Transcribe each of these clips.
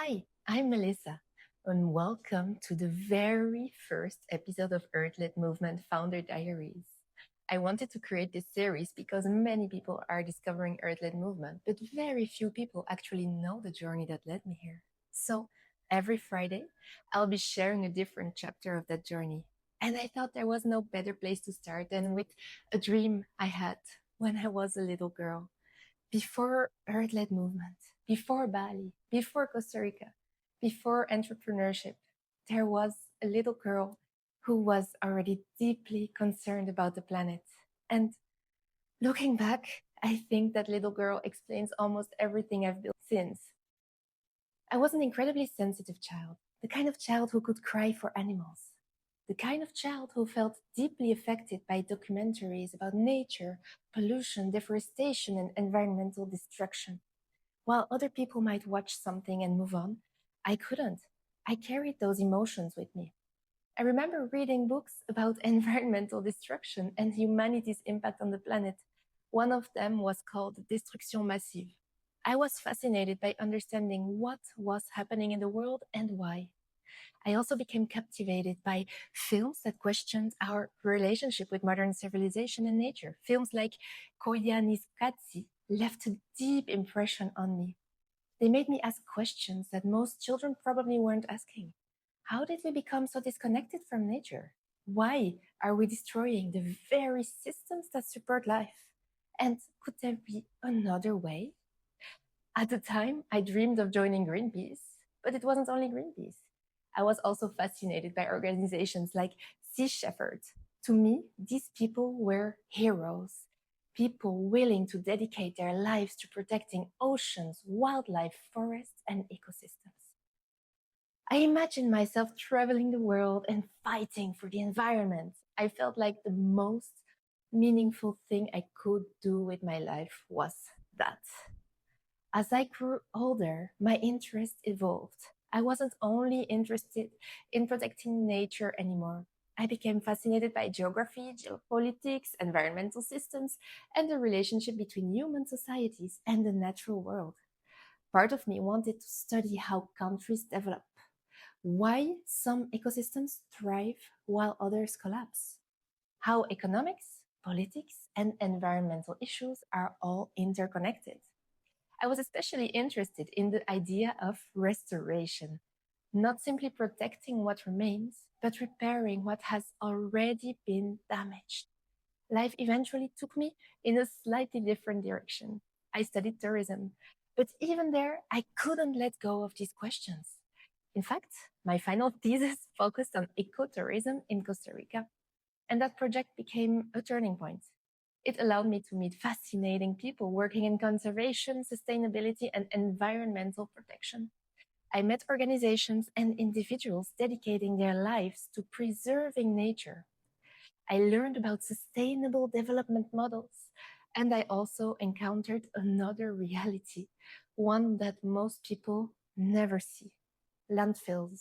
Hi, I'm Melissa, and welcome to the very first episode of Earth-led Movement Founder Diaries. I wanted to create this series because many people are discovering Earth-led movement, but very few people actually know the journey that led me here. So every Friday, I'll be sharing a different chapter of that journey. And I thought there was no better place to start than with a dream I had when I was a little girl. Before Earth-led movement, before Bali, before Costa Rica, before entrepreneurship, there was a little girl who was already deeply concerned about the planet. And looking back, I think that little girl explains almost everything I've built since. I was an incredibly sensitive child, the kind of child who could cry for animals, the kind of child who felt deeply affected by documentaries about nature, pollution, deforestation, and environmental destruction. While other people might watch something and move on, I couldn't. I carried those emotions with me. I remember reading books about environmental destruction and humanity's impact on the planet. One of them was called Destruction Massive. I was fascinated by understanding what was happening in the world and why. I also became captivated by films that questioned our relationship with modern civilization and nature. Films like Koyaanisqatsi left a deep impression on me. They made me ask questions that most children probably weren't asking. How did we become so disconnected from nature? Why are we destroying the very systems that support life? And could there be another way? At the time, I dreamed of joining Greenpeace, but it wasn't only Greenpeace. I was also fascinated by organizations like Sea Shepherd. To me, these people were heroes, people willing to dedicate their lives to protecting oceans, wildlife, forests, and ecosystems. I imagined myself traveling the world and fighting for the environment. I felt like the most meaningful thing I could do with my life was that. As I grew older, my interest evolved. I wasn't only interested in protecting nature anymore. I became fascinated by geography, geopolitics, environmental systems, and the relationship between human societies and the natural world. Part of me wanted to study how countries develop, why some ecosystems thrive while others collapse, how economics, politics, and environmental issues are all interconnected. I was especially interested in the idea of restoration, not simply protecting what remains, but repairing what has already been damaged. Life eventually took me in a slightly different direction. I studied tourism, but even there, I couldn't let go of these questions. In fact, my final thesis focused on ecotourism in Costa Rica, and that project became a turning point. It allowed me to meet fascinating people working in conservation, sustainability, and environmental protection. I met organizations and individuals dedicating their lives to preserving nature. I learned about sustainable development models, and I also encountered another reality, one that most people never see: landfills,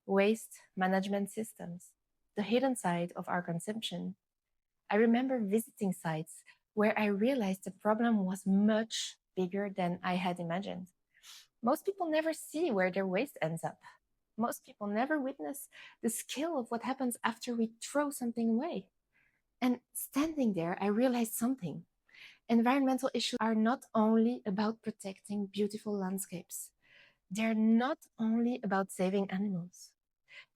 waste management systems, the hidden side of our consumption. I remember visiting sites where I realized the problem was much bigger than I had imagined. Most people never see where their waste ends up. Most people never witness the scale of what happens after we throw something away. And standing there, I realized something. Environmental issues are not only about protecting beautiful landscapes. They're not only about saving animals.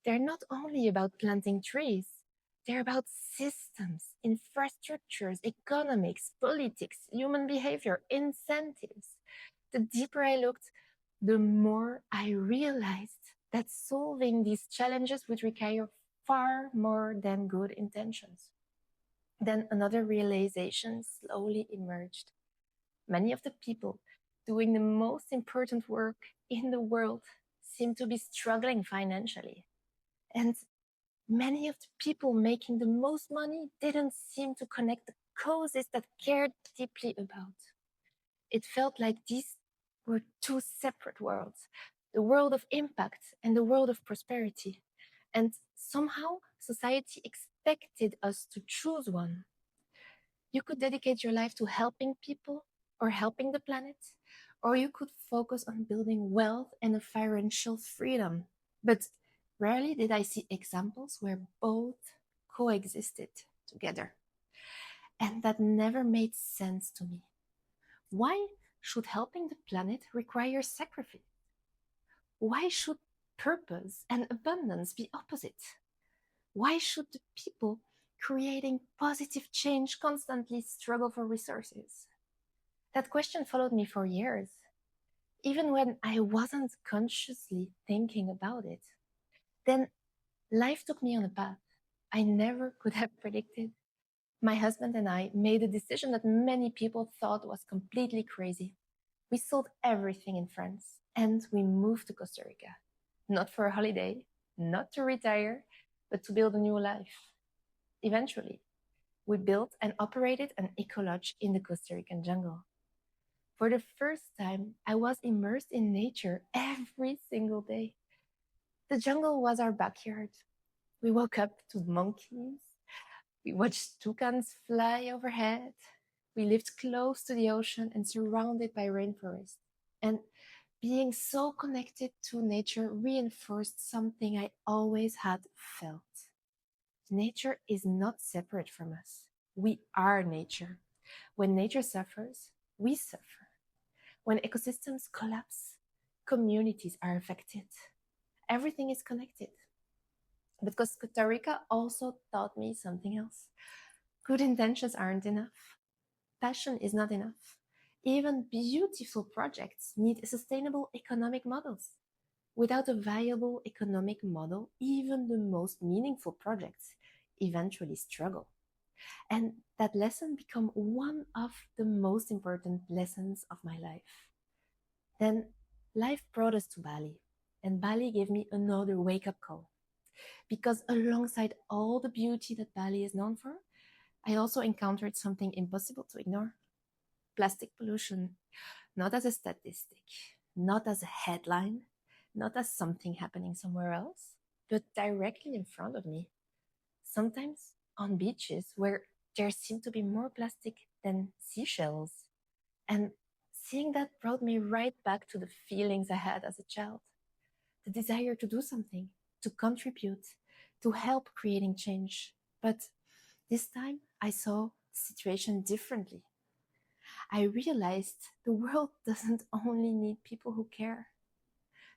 They're not only about planting trees. They're about systems, infrastructures, economics, politics, human behavior, incentives. The deeper I looked, the more I realized that solving these challenges would require far more than good intentions. Then another realization slowly emerged. Many of the people doing the most important work in the world seem to be struggling financially. And many of the people making the most money didn't seem to connect the causes that cared deeply about. It felt like these were two separate worlds: the world of impact and the world of prosperity. And somehow society expected us to choose one. You could dedicate your life to helping people or helping the planet, Or you could focus on building wealth and financial freedom. But rarely did I see examples where both coexisted together. And that never made sense to me. Why should helping the planet require sacrifice? Why should purpose and abundance be opposite? Why should the people creating positive change constantly struggle for resources? That question followed me for years, even when I wasn't consciously thinking about it. Then life took me on a path I never could have predicted. My husband and I made a decision that many people thought was completely crazy. We sold everything in France and we moved to Costa Rica. Not for a holiday, not to retire, but to build a new life. Eventually, we built and operated an ecolodge in the Costa Rican jungle. For the first time, I was immersed in nature every single day. The jungle was our backyard. We woke up to monkeys. We watched toucans fly overhead. We lived close to the ocean and surrounded by rainforest. And being so connected to nature reinforced something I always had felt. Nature is not separate from us. We are nature. When nature suffers, we suffer. When ecosystems collapse, communities are affected. Everything is connected. But Costa Rica also taught me something else. Good intentions aren't enough. Passion is not enough. Even beautiful projects need sustainable economic models. Without a viable economic model, even the most meaningful projects eventually struggle. And that lesson became one of the most important lessons of my life. Then life brought us to Bali, and Bali gave me another wake-up call. Because alongside all the beauty that Bali is known for, I also encountered something impossible to ignore. Plastic pollution, not as a statistic, not as a headline, not as something happening somewhere else, but directly in front of me. Sometimes on beaches where there seemed to be more plastic than seashells. And seeing that brought me right back to the feelings I had as a child. The desire to do something, to contribute, to help creating change. But this time I saw the situation differently. I realized the world doesn't only need people who care.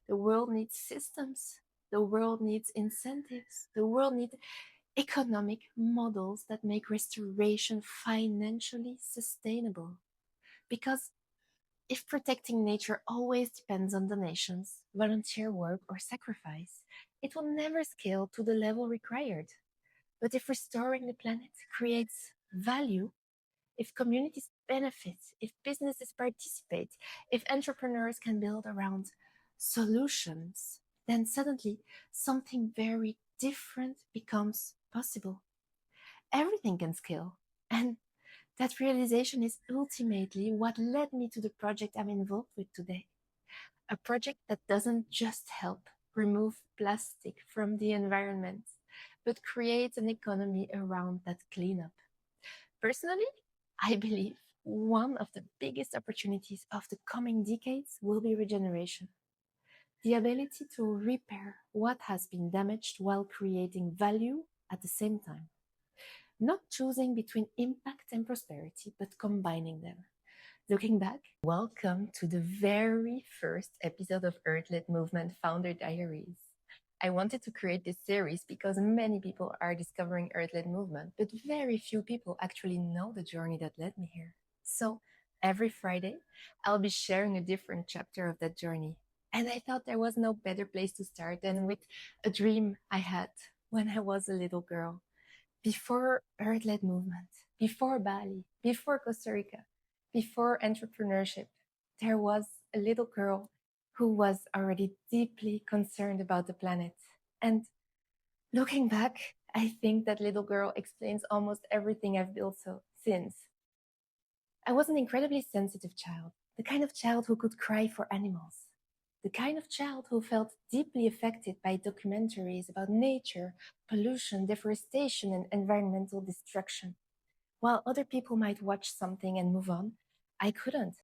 The world needs systems. The world needs incentives. The world needs economic models that make restoration financially sustainable. Because if protecting nature always depends on donations, volunteer work, or sacrifice, it will never scale to the level required. But if restoring the planet creates value, if communities benefit, if businesses participate, if entrepreneurs can build around solutions, then suddenly something very different becomes possible. Everything can scale. And that realization is ultimately what led me to the project I'm involved with today. A project that doesn't just help remove plastic from the environment, but creates an economy around that cleanup. Personally, I believe one of the biggest opportunities of the coming decades will be regeneration. The ability to repair what has been damaged while creating value at the same time. Not choosing between impact and prosperity, but combining them. Looking back, welcome to the very first episode of Earthlet Movement Founder Diaries. I wanted to create this series because many people are discovering Earthlet Movement, but very few people actually know the journey that led me here. So every Friday, I'll be sharing a different chapter of that journey. And I thought there was no better place to start than with a dream I had when I was a little girl. Before Earth-led movement, before Bali, before Costa Rica, before entrepreneurship, there was a little girl who was already deeply concerned about the planet. And looking back, I think that little girl explains almost everything I've built since. I was an incredibly sensitive child, the kind of child who could cry for animals, the kind of child who felt deeply affected by documentaries about nature, pollution, deforestation, and environmental destruction. While other people might watch something and move on, I couldn't.